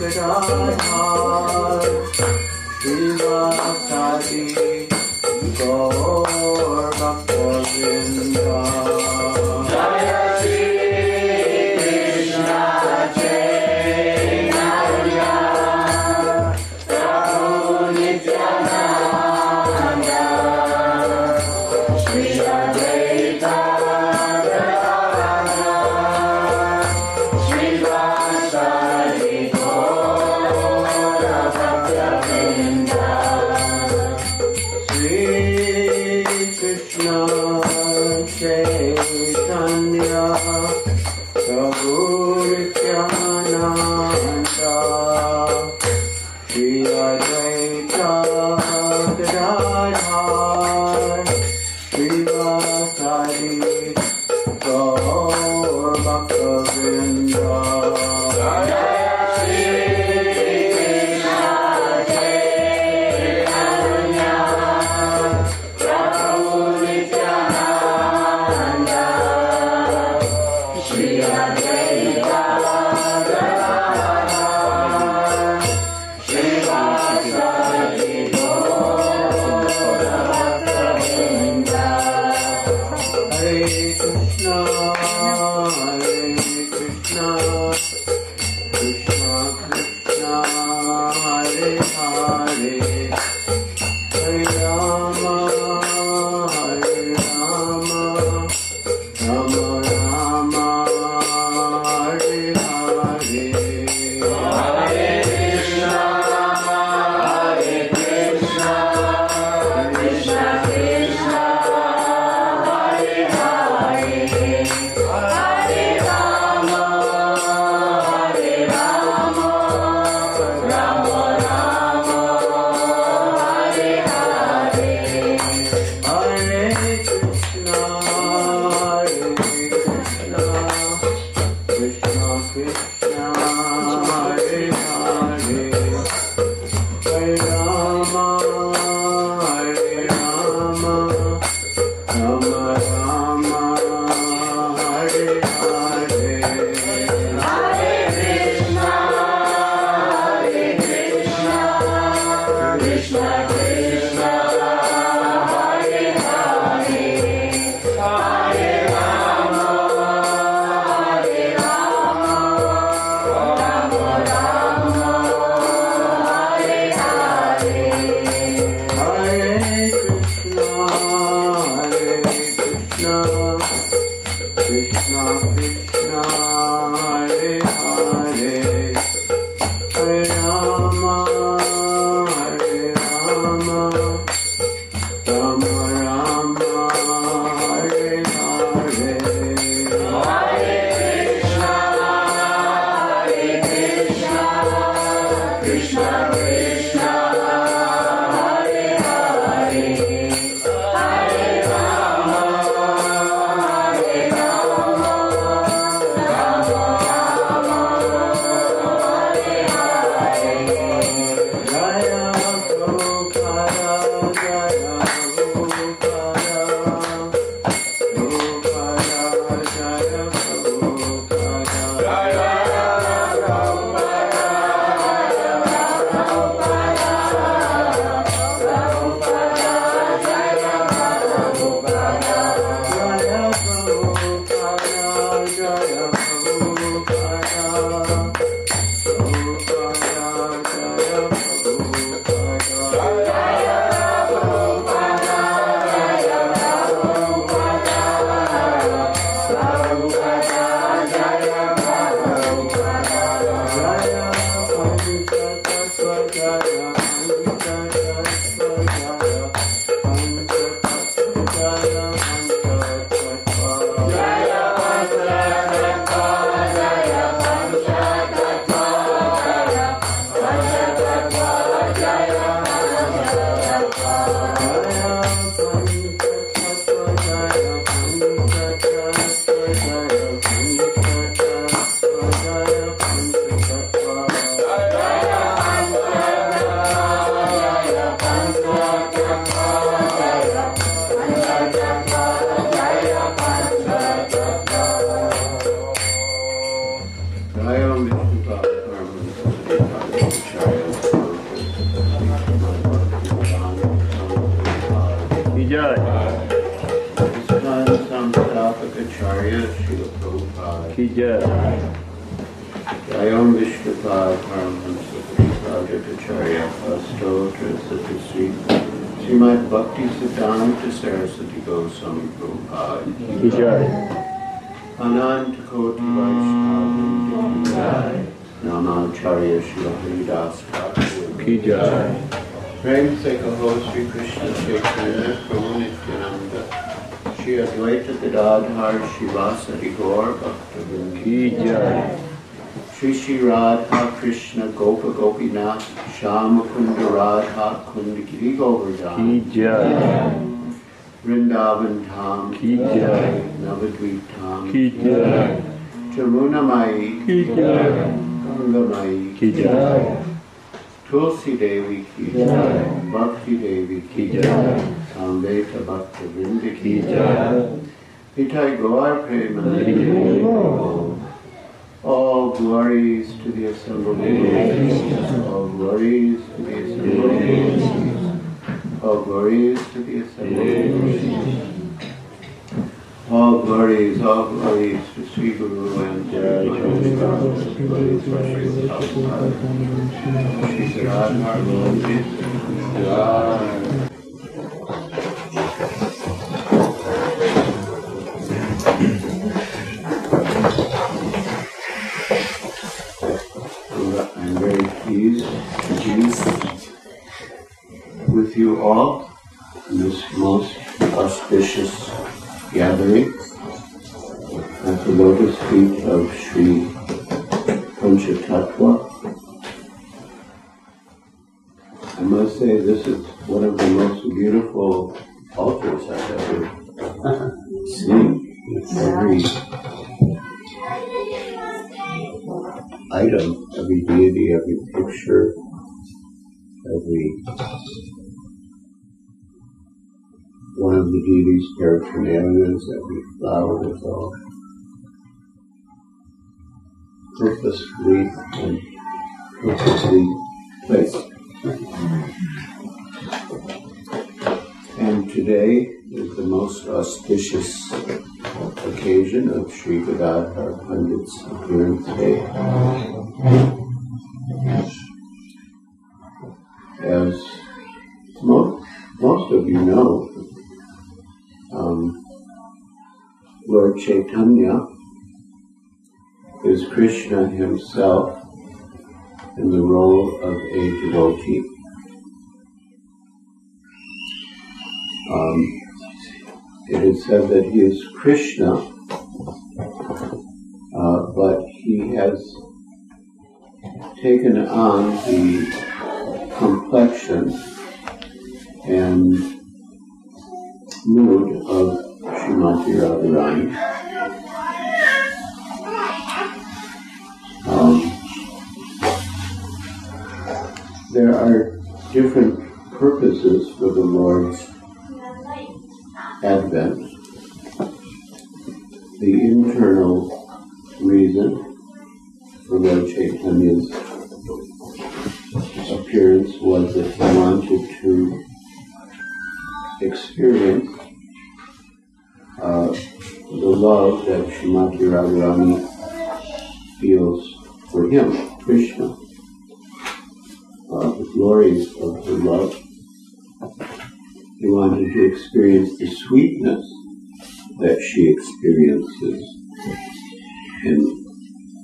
Gadadhar Srivasadi Gaur Bhakta-vrinda. Jaya Shri Krishna Chaitanya Prabhu Nityananda Shri Advaita Gadadhar Srivasadi Gaura Bhakta-vrinda. Shri Krishna Chaitanya Prabhu Nityananda Shri Advaita Gadadhar Srivasadi Gaur Bhakta-vrinda. Jaya Shri Krishna Chaitanya Prabhu Nityananda Shri Advaita Gadadhar Srivasadi Gaura Bhakta-vrinda. Hare Krishna, Krishna Krishna, Hare Hare, Hare Rama, Rama Rama, Hare Hare. Hare Krishna, Krishna Krishna, Hare Hare, Hare Rama, Rama Rama, Hare Hare. Hare Krishna, Krishna Krishna, Hare Hare, Hare Rama, Rama Rama, Hare Hare. Hare Krishna, Krishna Krishna, Hare Hare, Hare Rama, Rama Rama, Hare Hare. Hare Krishna, Krishna Krishna, Hare Hare, Hare Rama, Rama Rama, Hare Hare. Hare Krishna, Krishna Krishna, Hare Hare, Hare Rama, Rama Rama, Hare Hare. Jaya Prabhupada, Jaya Prabhupada, Prabhupada, Jaya Prabhupada. Jaya Prabhupada, Jaya Prabhupada, Jai. Jayam Vishnupad Paramahansa Prabhupādacharya Astotra Satasri Srimad Bhakti Siddhanta Saraswati Goswami Prabhupada Jai. Ananta Koti Vaishnava Jai. Namacharya Srila Haridas Thakur Ki Jai. Prem Se Kaho Sri Krishna Chaitanya Prabhu Nityananda Shri Advaita Gadadhar Shivasati Gaur Bhakta Ki Jai. Shri Shri Radha Krishna Gopa Gopinath Shama Kunda Radha Kunda Giri Govardhan Ki Jai. Vrindavan Dham Ki Jai. Navadvip Dham Ki Jai. Jamuna Mai Ki Jai. Ganga Mai Ki Jai. Tulsi Devi Ki Jai. Bhakti Devi Ki Jai. Samveta Bhakta Vrinda Ki Jai. Nitai Gaur Premanandi. All glories to the assembled deities. All glories to the assembled deities. All glories to the assembled deities. All glories to Sri Guru and Sri Radha I'm very pleased to be with you all in this most auspicious gathering at the lotus feet of Sri Panchatattva. I must say this is one of the most beautiful altars I've ever seen. Every item, every deity, every picture, every one of the deities' paraphernalias, every flower is all purposefully and purposely placed. And today is the most auspicious occasion of Sri Gadadhar Pandit's appearance day. As most of you know, Lord Chaitanya is Krishna himself in the role of a devotee. It is said that he is Krishna, but he has taken on the complexion and mood of Srimati Radharani. There are different purposes for the Lord's advent. The internal reason for Lord Chaitanya's appearance was that he wanted to experience the love that Srimati Radharani feels for him, Krishna. The glories of her love. He wanted to experience the sweetness that she experiences in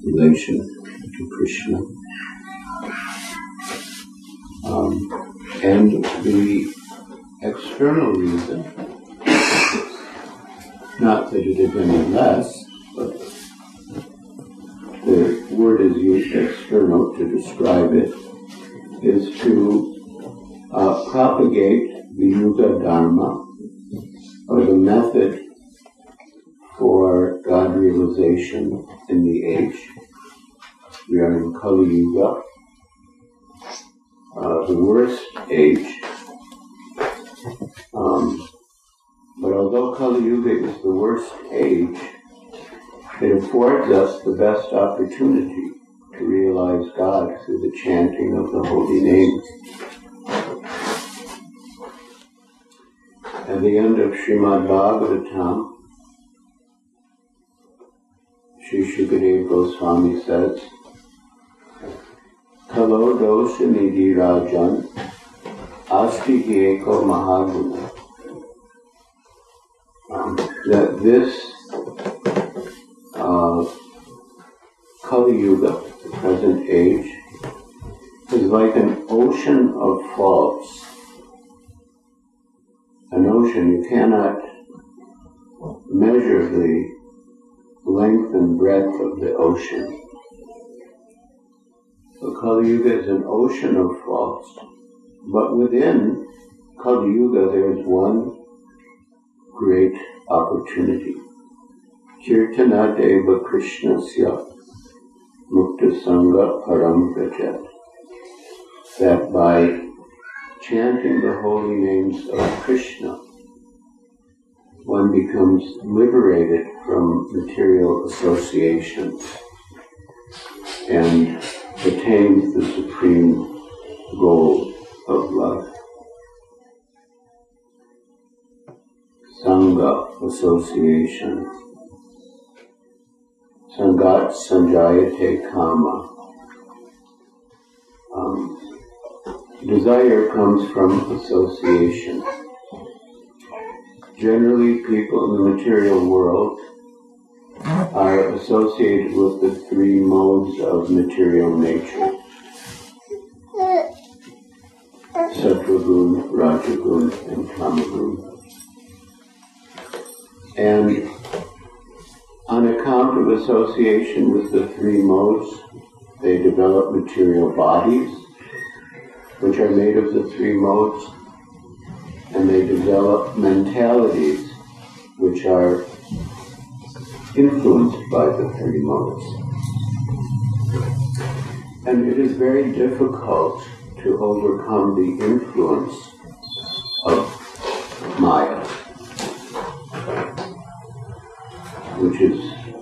relation to Krishna. And the external reason, not that it is any less, but the word is used external to describe it, is to propagate the Yuga Dharma, or the method for God realization in the age. We are in Kali Yuga, the worst age. But although Kali Yuga is the worst age, it affords us the best opportunity to realize God through the chanting of the holy names. At the end of Srimad Bhagavatam, Sri Shukadeva Goswami says, Kalo dosha nidhi rajan asti eko mahaguna. That this Kali Yuga, the present age, is like an ocean of faults. An ocean, you cannot measure the length and breadth of the ocean. So Kali Yuga is an ocean of faults, but within Kali Yuga there is one great opportunity. Kirtana Deva Krishnasya Mukta Sangha Param Gajat. That by chanting the holy names of Krishna, one becomes liberated from material associations and attains the supreme goal of life. Sangha, association. Sangat sanjayate kama. Desire comes from association. Generally, people in the material world are associated with the three modes of material nature. Sattva-gun, Raja-gun, and Tama-gun. And on account of association with the three modes, they develop material bodies, which are made of the three modes, and they develop mentalities, which are influenced by the three modes. And it is very difficult to overcome the influence of Maya, which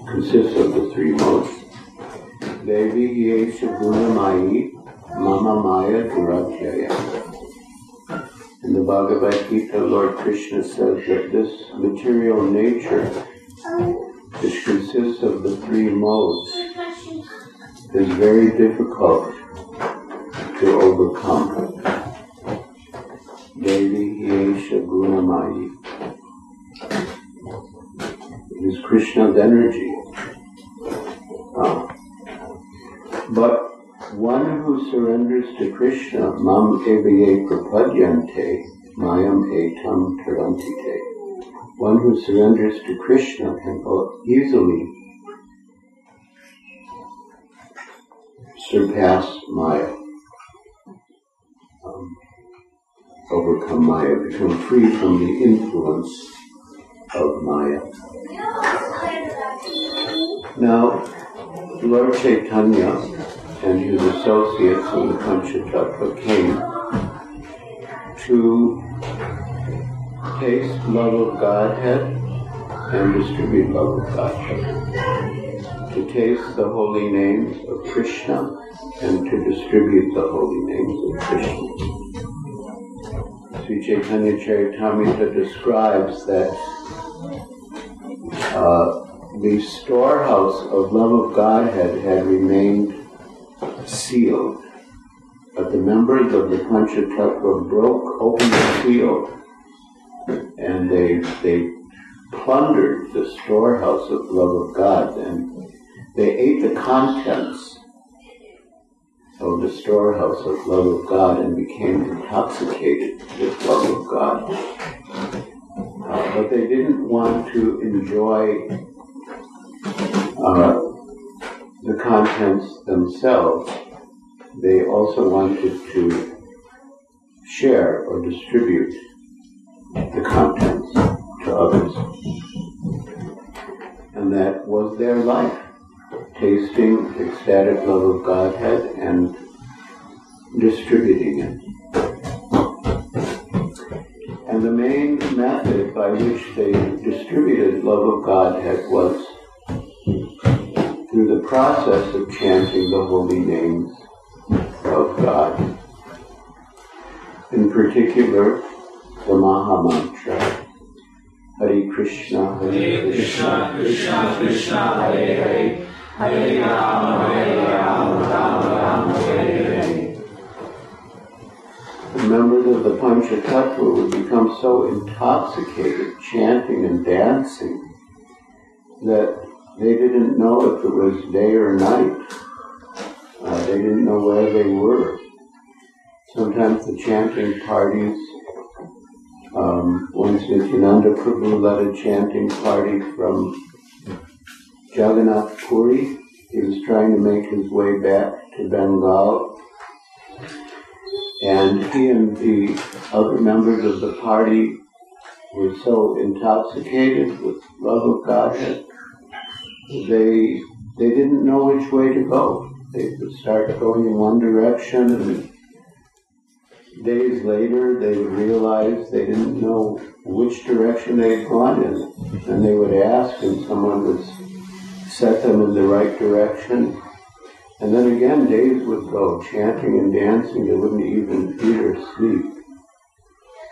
consists of the three modes. Devi yesha gunamayi mama maya duratyaya. In the Bhagavad Gita, Lord Krishna says that this material nature, which consists of the three modes, is very difficult to overcome. Devi yesha gunamayi. It is Krishna's energy. But one who surrenders to Krishna, mam evaye prapadyante, mayam etam tarantite. One who surrenders to Krishna can easily surpass Maya, overcome Maya, become free from the influence of Maya. Now, Lord Chaitanya and his associates in the Panchatattva came to taste love of Godhead and distribute love of Godhead. To taste the holy names of Krishna and to distribute the holy names of Krishna. Sri Chaitanya Charitamrita describes that the storehouse of love of Godhead had remained sealed, but the members of the Panchatattva broke open the seal and they plundered the storehouse of love of God, and they ate the contents of the storehouse of love of God and became intoxicated with love of God. But they didn't want to enjoy the contents themselves. They also wanted to share or distribute the contents to others. And that was their life, tasting ecstatic love of Godhead and distributing it. And the main method by which they distributed love of Godhead was through the process of chanting the holy names of God. In particular, the Maha Mantra, Hare Krishna, Krishna Krishna, Hare Hare, Hare Rama, Rama Rama, Hare Hare. The members of the Panchatattva would become so intoxicated, chanting and dancing, that they didn't know if it was day or night. They didn't know where they were. Sometimes the chanting parties, once Nityananda Prabhu led a chanting party from Jagannath Puri. He was trying to make his way back to Bengal. And he and the other members of the party were so intoxicated with love of Godhead, they didn't know which way to go. They would start going in one direction, and days later they would realize they didn't know which direction they had gone in. And they would ask, and someone would set them in the right direction. And then again, days would go, chanting and dancing. They wouldn't even eat or sleep.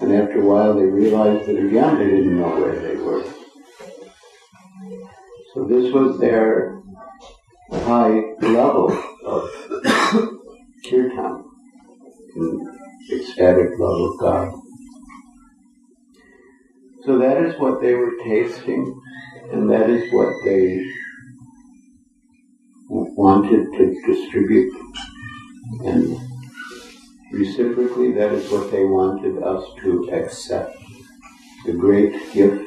And after a while, they realized that again, they didn't know where they were. So this was their high level of kirtan, ecstatic love of God. So that is what they were tasting, and that is what they wanted to distribute, and reciprocally that is what they wanted us to accept. The great gift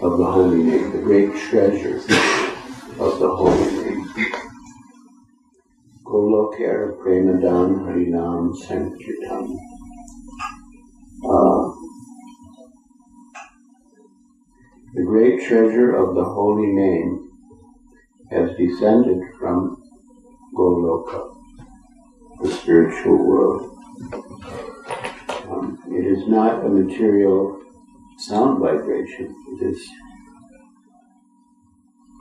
of the holy name, the great treasure of the holy name. Golokera Premadan Harinam Sankirtan. The great treasure of the holy name has descended from Goloka, the spiritual world. It is not a material sound vibration. It is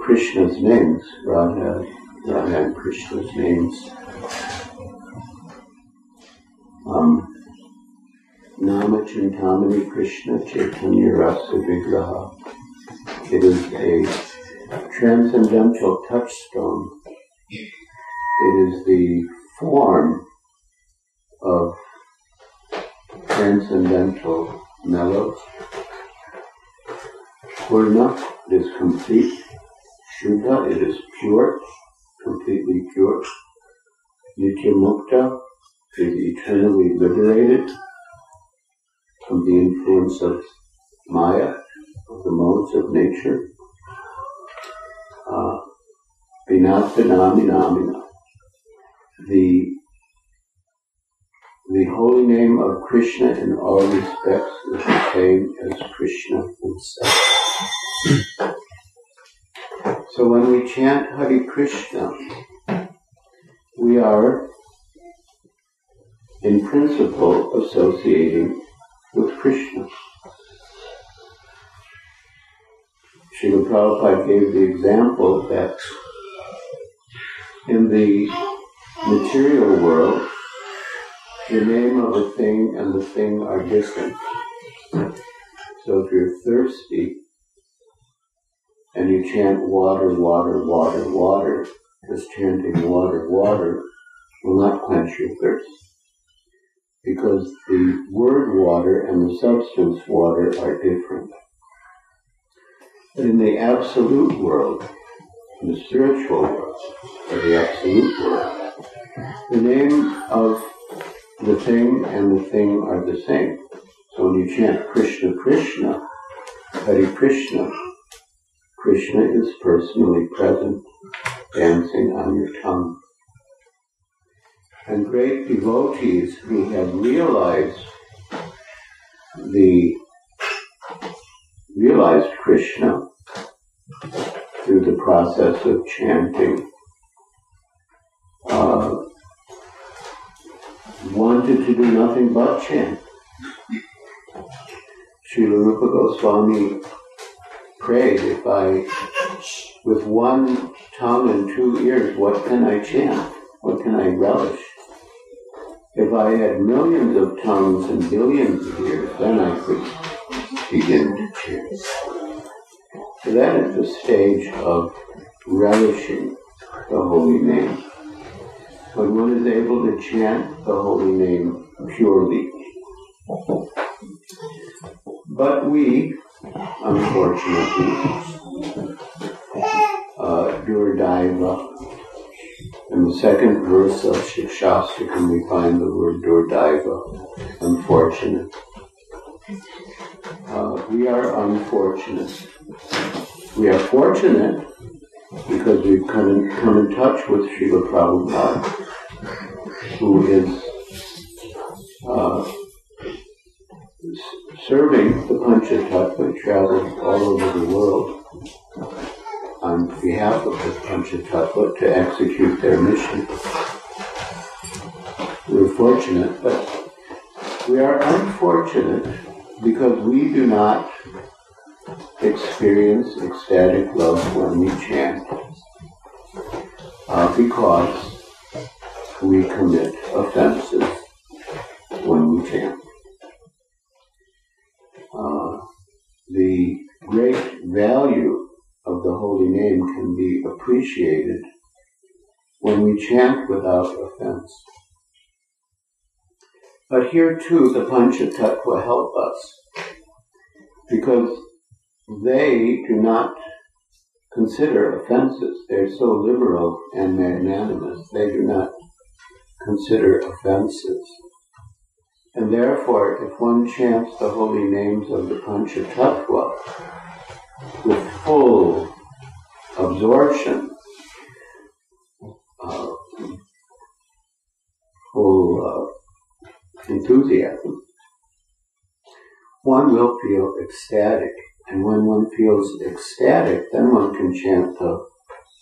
Krishna's names, Radha and Krishna's names. Nama Chintamani Krishna Chaitanya Rasa Vigraha. It is a transcendental touchstone. It is the form of transcendental mellows. Purna is complete. Shuddha, it is pure, completely pure. Nitya Mukta is eternally liberated from the influence of Maya, of the modes of nature. Vinathanamina. The holy name of Krishna in all respects is the same as Krishna himself. So when we chant Hare Krishna, we are in principle associating with Krishna. Srila Prabhupada gave the example that in the material world, the name of a thing and the thing are different. So if you're thirsty and you chant water, water, water, water, just chanting water, water will not quench your thirst. Because the word water and the substance water are different. But in the absolute world, in the spiritual world, or the absolute world, the name of the thing and the thing are the same. So when you chant Krishna, Krishna, Hare Krishna, Krishna is personally present, dancing on your tongue. And great devotees who have realized Krishna through the process of chanting, wanted to do nothing but chant. Srila Rupa Goswami prayed, with one tongue and two ears, what can I chant? What can I relish? If I had millions of tongues and billions of ears, then I could begin to chant. So that is the stage of relishing the holy name, when one is able to chant the holy name purely. But we, unfortunately, Durdaiva, in the second verse of Shikshastakam we find the word Durdaiva, unfortunate. We are unfortunate. We are fortunate because we've come in touch with Srila Prabhupada, who is serving the Panchatattva, travels all over the world on behalf of the Panchatattva to execute their mission. We're fortunate, but we are unfortunate because we do not experience ecstatic love when we chant, because we commit offenses when we chant. The great value of the holy name can be appreciated when we chant without offense. But here too, the Panchatattva help us, because they do not consider offenses. They're so liberal and magnanimous, they do not consider offenses. And therefore, if one chants the holy names of the Panchatattva with full absorption, full enthusiasm, one will feel ecstatic. And when one feels ecstatic, then one can chant the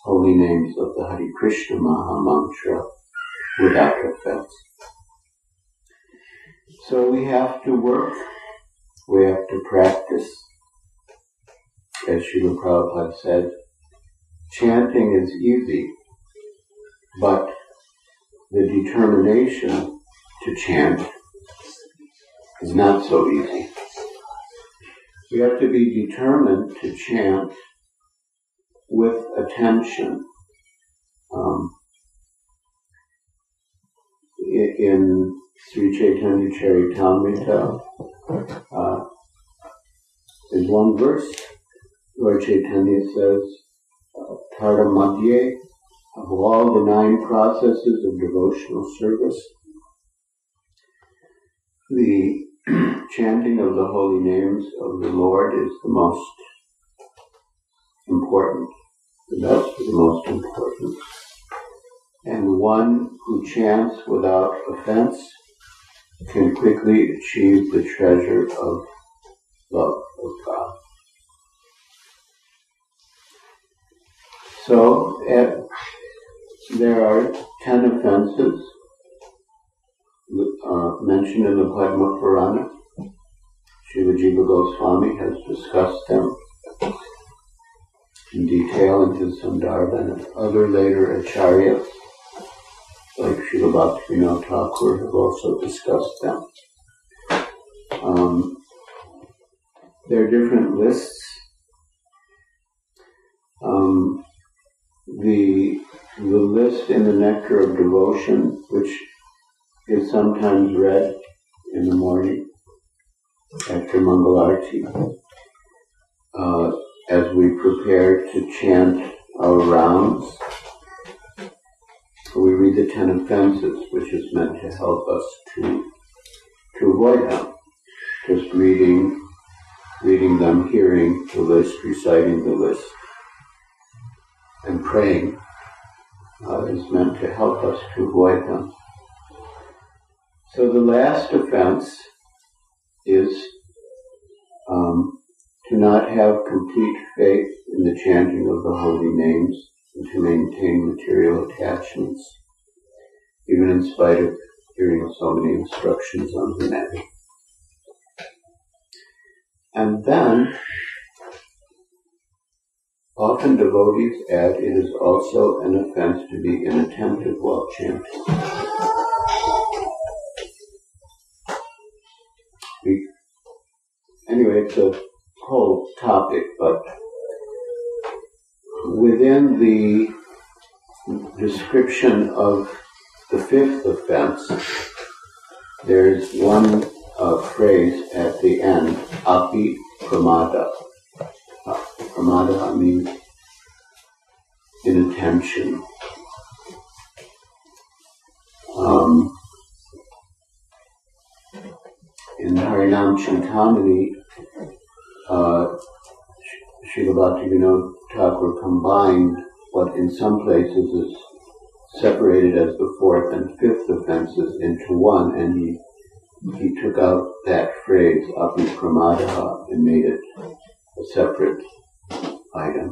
holy names of the Hare Krishna Maha Mantra without offense. So we have to work, we have to practice. As Srila Prabhupada said, chanting is easy, but the determination to chant is not so easy. We have to be determined to chant with attention. In Sri Chaitanya Charitamrita, there's one verse where Chaitanya says, Tara Madhye, of all the 9 processes of devotional service, the chanting of the holy names of the Lord is the most important. That's the most important. And one who chants without offense can quickly achieve the treasure of love of God. So, there are 10 offenses mentioned in the Padma Purana. Srila Jiva Goswami has discussed them in detail in his Sandarbha, and other later acharyas, like Srila Bhaktivinoda Thakur, have also discussed them. There are different lists. The list in the Nectar of Devotion, which is sometimes read in the morning after Mangalarti, as we prepare to chant our rounds, we read the 10 offenses, which is meant to help us to avoid them. Just reading them, hearing the list, reciting the list, and praying is meant to help us to avoid them. So the last offense is to not have complete faith in the chanting of the holy names and to maintain material attachments, even in spite of hearing so many instructions on the matter. And then, often devotees add it is also an offense to be inattentive while chanting. Anyway, it's a whole topic, but within the description of the fifth offense, there's one phrase at the end, api pramada. Pramada means inattention. In Harinam Chintamani, Srila Bhaktivinoda Thakur combined what in some places is separated as the fourth and fifth offenses into one, and he took out that phrase, api pramadaha, and made it a separate item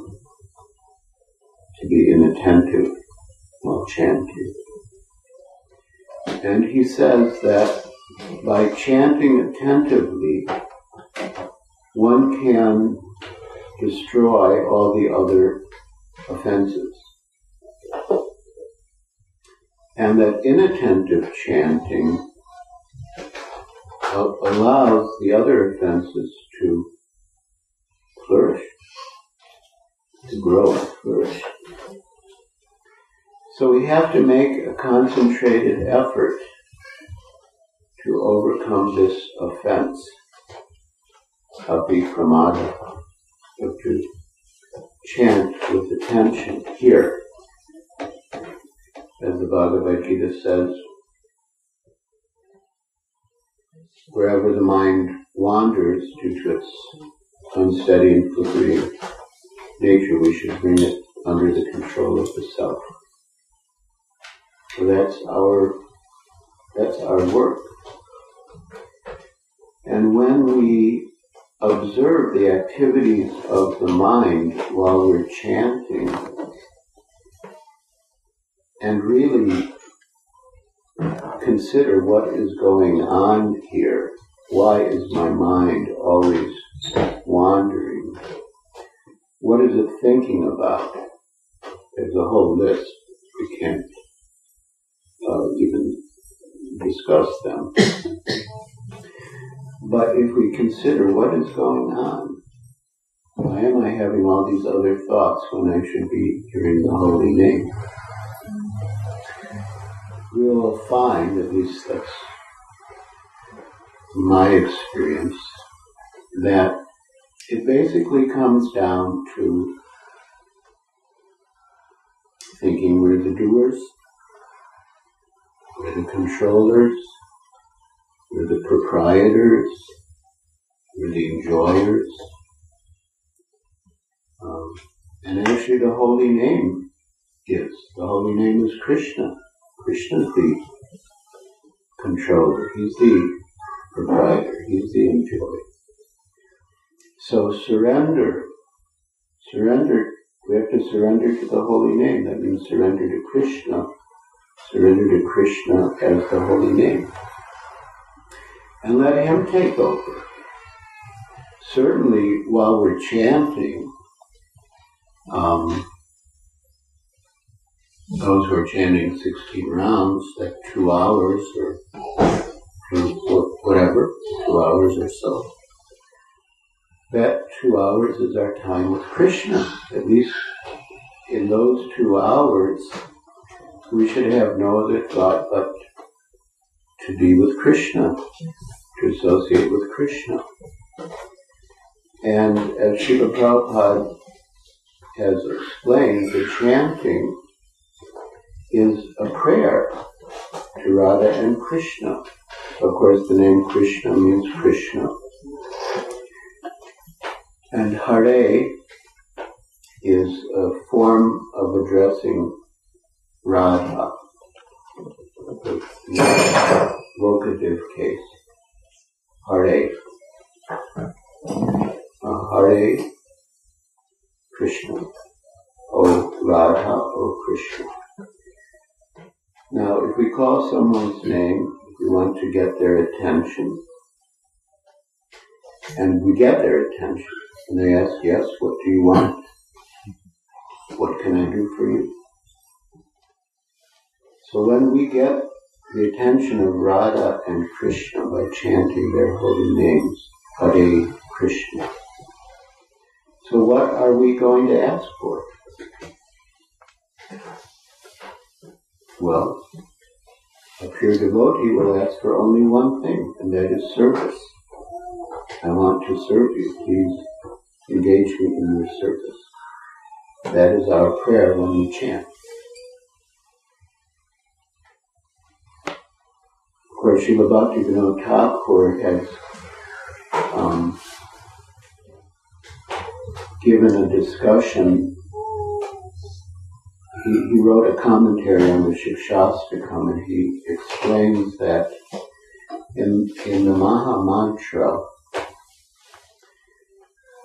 to be inattentive while chanting. And he says that by chanting attentively, one can destroy all the other offenses. And that inattentive chanting allows the other offenses to flourish, to grow and flourish. So we have to make a concentrated effort to overcome this offense of pramada, to chant with attention here. As the Bhagavad Gita says, wherever the mind wanders due to its unsteady and flickering nature, we should bring it under the control of the self. So that's our work. And when we observe the activities of the mind while we're chanting, and really consider what is going on here. Why is my mind always wandering? What is it thinking about? There's a whole list. We can't even discuss them. But if we consider what is going on, why am I having all these other thoughts when I should be hearing the holy name? We will find, at least that's my experience, that it basically comes down to thinking we're the doers, we're the controllers, we're the proprietors, we're the enjoyers. And actually the holy name is. The holy name is Krishna. Krishna's the controller. He's the proprietor. He's the enjoyer. So surrender. We have to surrender to the holy name. That means surrender to Krishna. Surrender to Krishna as the holy name. And let him take over. Certainly, while we're chanting, those who are chanting 16 rounds, like 2 hours or whatever, 2 hours or so, that 2 hours is our time with Krishna. At least in those 2 hours, we should have no other thought but to be with Krishna, to associate with Krishna. And as Srila Prabhupada has explained, the chanting is a prayer to Radha and Krishna. Of course, the name Krishna means Krishna. And Hare is a form of addressing Radha, the vocative case. Hare. Hare Krishna. O Radha, O Krishna. Now, if we call someone's name, we want to get their attention. And we get their attention. And they ask, yes, what do you want? What can I do for you? So when we get the attention of Radha and Krishna by chanting their holy names, Hare Krishna. So what are we going to ask for? Well, a pure devotee will ask for only one thing, and that is service. I want to serve you. Please engage me in your service. That is our prayer when we chant. Of course, Srila Bhaktivinoda Thakur has given a discussion. He wrote a commentary on the Shikshastakam, and he explains that in the Maha Mantra,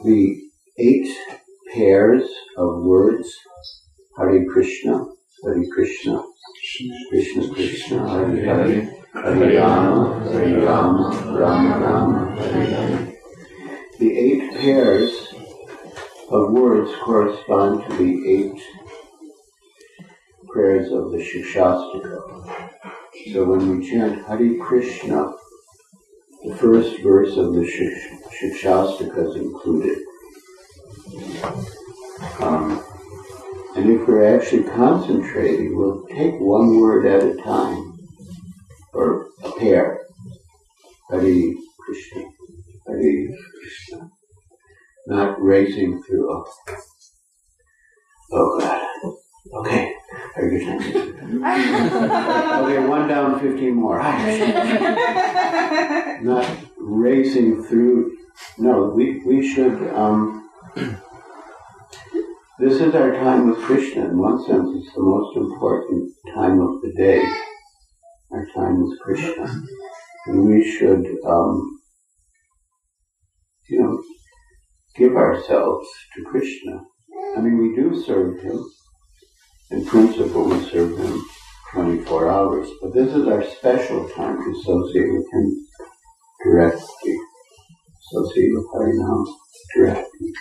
the 8 pairs of words, Hare Krishna, Krishna Krishna, Hare Hare, Hare Rama, Rama Rama, Hare Hare. The 8 pairs of words correspond to the 8 prayers of the Shikshastakam. So when we chant Hare Krishna, the first verse of the Shikshastaka is included. And if we're actually concentrating, we'll take one word at a time, or a pair. Hare Krishna, Hare Krishna. Not racing through oh God. Okay. Hare Krishna. Okay, 1 down, 15 more. Not racing through. No, we should. This is our time with Krishna. In one sense, it's the most important time of the day. Our time with Krishna, and we should, give ourselves to Krishna. I mean, we do serve him. In principle, we serve him 24 hours, but this is our special time to associate with him directly, associate with Harinam directly.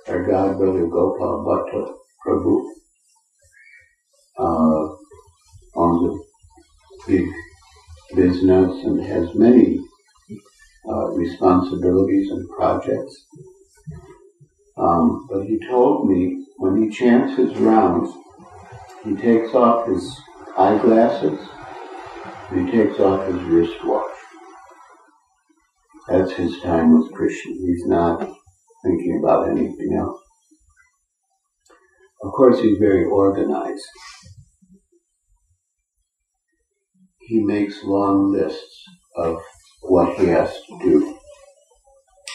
Our God, Brother Gopal Bhatta Prabhu, owns a big business and has many responsibilities and projects. But he told me when he chants his rounds, he takes off his eyeglasses and he takes off his wristwatch. That's his time with Krishna. He's not thinking about anything else. Of course, he's very organized. He makes long lists of what he has to do.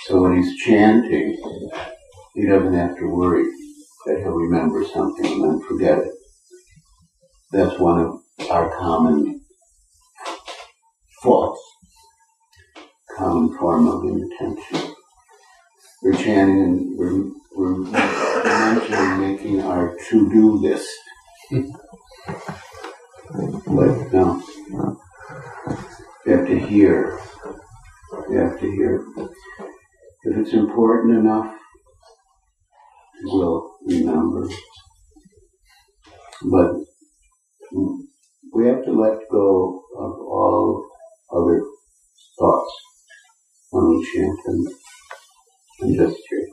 So when he's chanting, he doesn't have to worry that he'll remember something and then forget it. That's one of our common faults, common form of inattention. We're chanting and we're mentioning making our to-do list. But no, you have to hear. You have to hear. If it's important enough, we'll remember. But we have to let go of all other thoughts when we chant and just hear.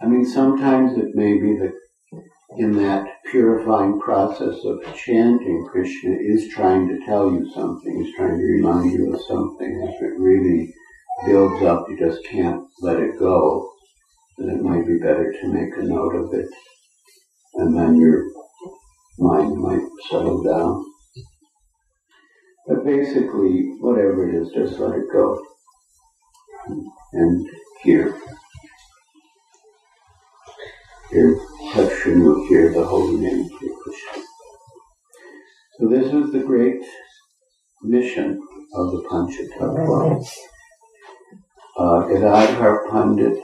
I mean, sometimes it may be that in that purifying process of chanting, Krishna is trying to tell you something. He's trying to remind you of something. If it really builds up, you just can't let it go. Then it might be better to make a note of it. And then your mind might settle down. But basically, whatever it is, just let it go. And hear. Touch Shinu, hear the holy name of Krishna. So this is the great mission of the Panchatattva. Gadadhar Pandit,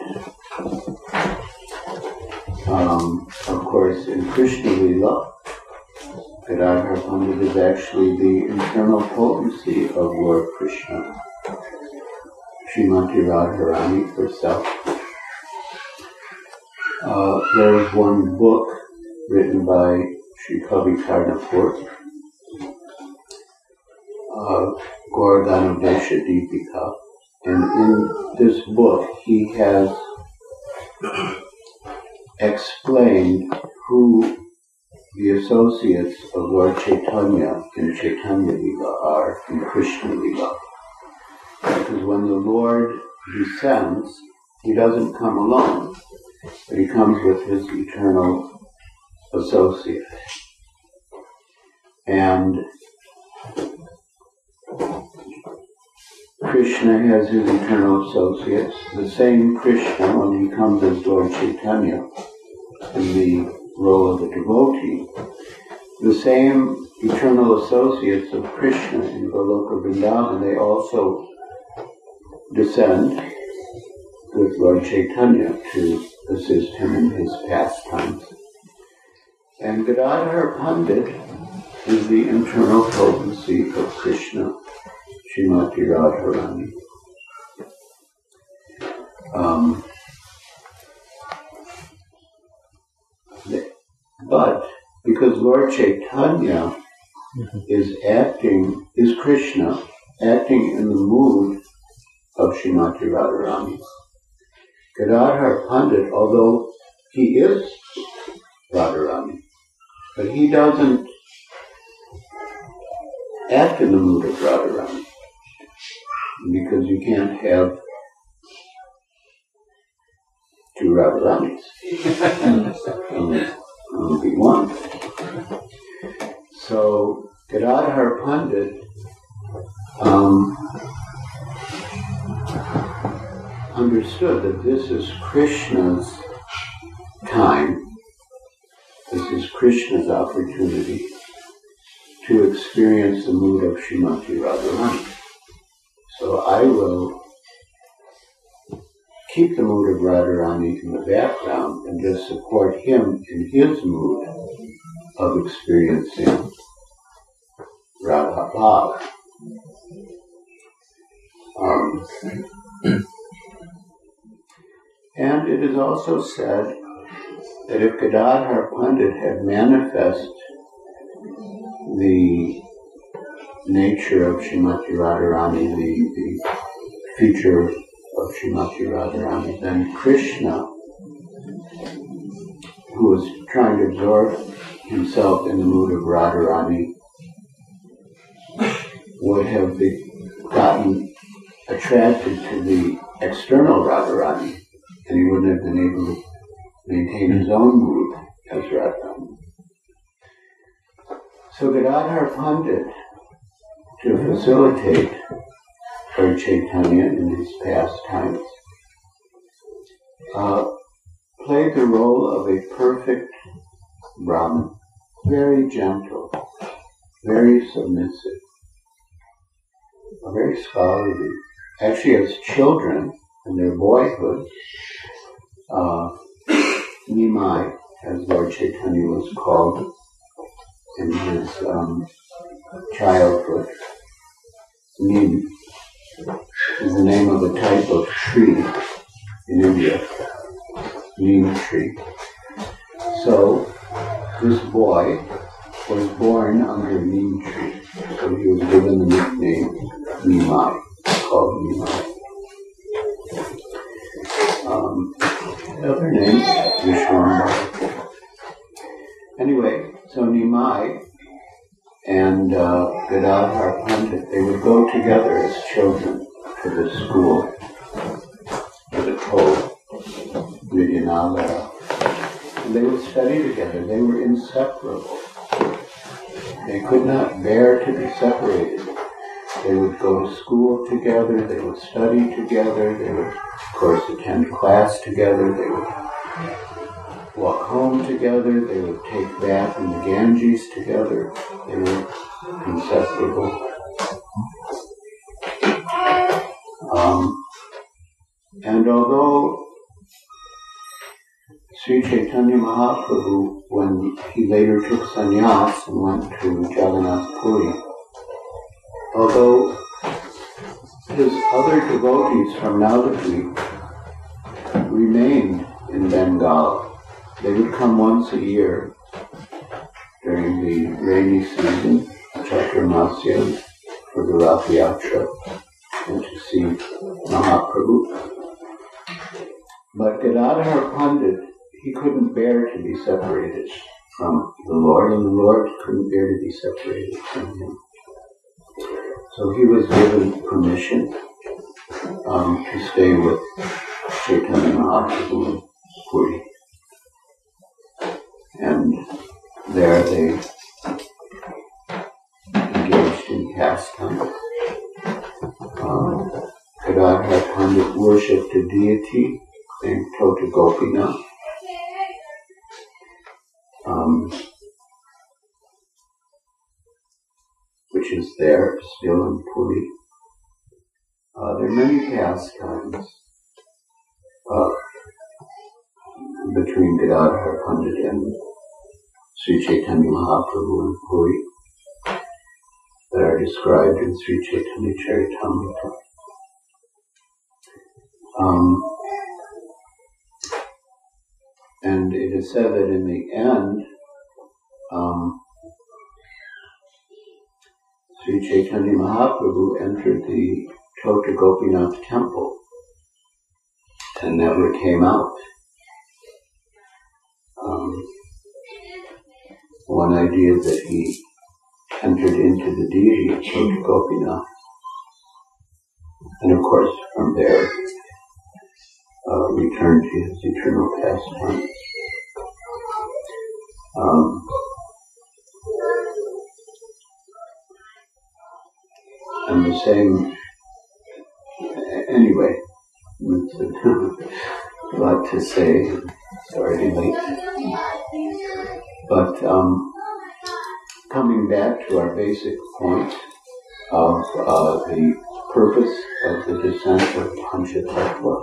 of course, in Krishna Lila, Gadadhar Pandit is actually the internal potency of Lord Krishna. Srimati Radharani herself. There is one book written by Sri Kavi Karnapur, Gauradanodesha Deepika, and in this book he has explained who the associates of Lord Chaitanya in Chaitanya Lila are in Krishna Lila. Because when the Lord descends, he doesn't come alone, but he comes with his eternal associate. And Krishna has his eternal associates. The same Krishna, when he comes as Lord Chaitanya in the role of a devotee, the same eternal associates of Krishna in Goloka Vrindavan, they also descend with Lord Chaitanya to assist him in his pastimes. And Gadadhar Pandit is the internal potency of Krishna, Srimati Radharani. But because Lord Chaitanya is Krishna, acting in the mood of Srimati Radharani, Gadadhar Pandit, although he is Radharani, but he doesn't act in the mood of Radharani, because you can't have two Radharanis. Only be one. So Gadadhar Pandit understood that this is Krishna's time, this is Krishna's opportunity to experience the mood of Srimati Radharani. So I will keep the mood of Radharani in the background and just support him in his mood of experiencing Radha Bhav. And it is also said that if Gadadhar Pandit had manifest the nature of Srimati Radharani, the feature of Srimati Radharani, then Krishna, who was trying to absorb himself in the mood of Radharani, would have gotten attracted to the external Radharani, and he wouldn't have been able to maintain his own mood as Radharani. So Gadadhar Pandit, to facilitate Lord Chaitanya in his pastimes, played the role of a perfect Brahmin, very gentle, very submissive, very scholarly. Actually, as children, in their boyhood, Nimai, as Lord Chaitanya was called in his childhood, Nim is the name of a type of tree in India, neem tree. So this boy was born under a neem tree, so he was given the nickname Nimai, called Nimai. Other names, Vishwambar. Anyway, so Nimai and Gadadhar Pandit, they would go together as children to the school, to the cove, Vidyanalaya. And they would study together. They were inseparable. They could not bear to be separated. They would go to school together, they would study together, they would, of course, attend class together, they would walk home together, they would take bath in the Ganges together. They were inseparable. And although Sri Chaitanya Mahaprabhu, when he later took sannyas and went to Jagannath Puri, although his other devotees from Navadvip remained in Bengal, they would come once a year during the rainy season, Chaturmasya, for the Rath Yatra, and to see Mahaprabhu. But Gadadhar Pandit, he couldn't bear to be separated from the Lord, and the Lord couldn't bear to be separated from him. So he was given permission to stay with Chaitanya Mahaprabhu in Puri. And there they engaged in pastime. Gadadhar Pandit worshipped a deity named Tota Gopinath. Which is there still in Puri. There are many pastimes between Gadadhar Pandit and Sri Chaitanya Mahaprabhu in Puri that are described in Sri Chaitanya Charitamrita. And it is said that in the end, Sri Chaitanya Mahaprabhu entered the Tota Gopinath temple and never came out. One idea that he entered into the deity of Tota Gopinath, and of course from there returned to his eternal pastime. And the same, anyway, with a lot to say, it's already late. But coming back to our basic point of the purpose of the descent of Panchatattva,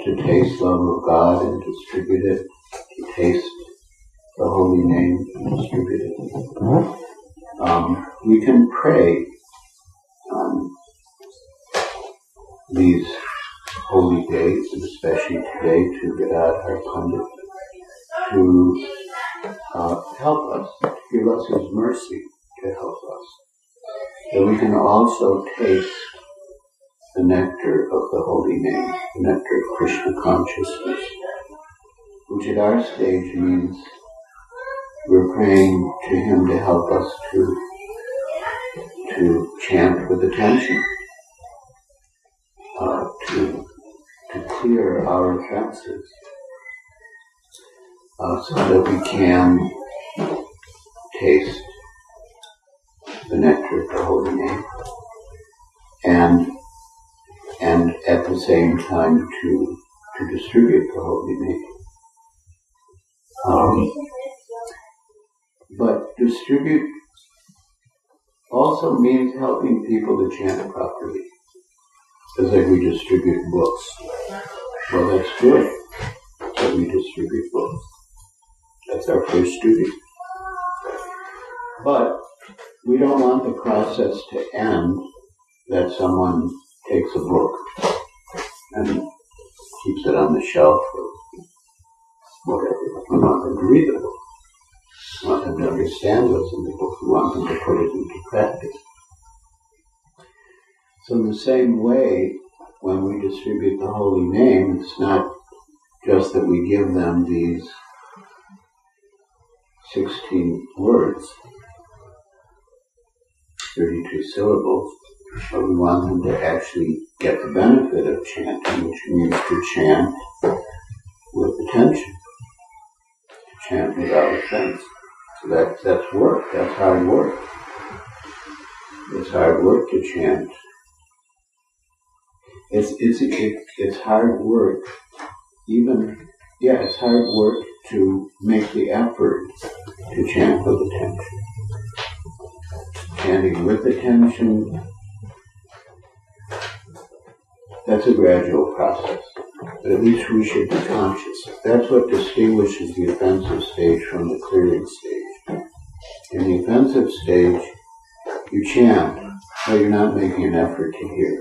to taste love of God and distribute it, to taste the holy name and distribute it. We can pray on these holy days, and especially today to Gadadhar Pandit, to help us, to give us his mercy to help us. That we can also taste the nectar of the holy name, the nectar of Krishna consciousness, which at our stage means we're praying to him to help us to chant with attention, to clear our offenses, so that we can taste the nectar of the holy name, and at the same time to distribute the holy name. But distribute also means helping people to chant properly. It's like we distribute books. Well, that's good that we distribute books. That's our first duty. But we don't want the process to end that someone takes a book and keeps it on the shelf or whatever. We want them to read the book. We want them to understand what's in the book. We want them to put it into practice. So in the same way, when we distribute the holy name, it's not just that we give them these 16 words, 32 syllables, but we want them to actually get the benefit of chanting, which means to chant with attention, to chant without offense. So that's work, that's hard work. It's hard work to chant. It's hard work, it's hard work to make the effort to chant with attention. Chanting with attention, that's a gradual process. But at least we should be conscious. That's what distinguishes the offensive stage from the clearing stage. In the offensive stage, you chant, but you're not making an effort to hear.